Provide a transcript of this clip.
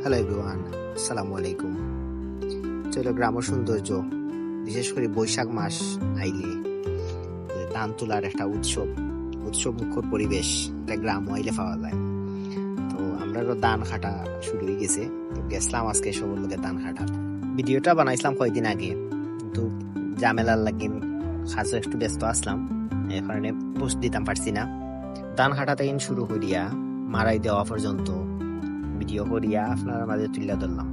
Hello everyone, আসসালামু আলাইকুম। চলো গ্রাম সৌন্দর্য, বিশেষ করে বৈশাখ মাস আইলে ধান তোলার একটা উৎসব মুখর পরিবেশ এটা গ্রাম আইলে পাওয়া যায়। তো আমরা ধান কাটা শুরু হয়ে গেছে, তো গেছিলাম আজকে সবার লোকে ধান কাটা। ভিডিওটা বানাইছিলাম কয়েকদিন আগে, কিন্তু ঝামেলার লাগি কাজে একটু ব্যস্ত আসলাম, এই কারণে পোস্ট দিতাম পারছি না। ধান কাটা থেকে শুরু করিয়া মারাই দেওয়া পর্যন্ত ভিডিও করিয়া আপনার মাঝে তুলে ধরলাম।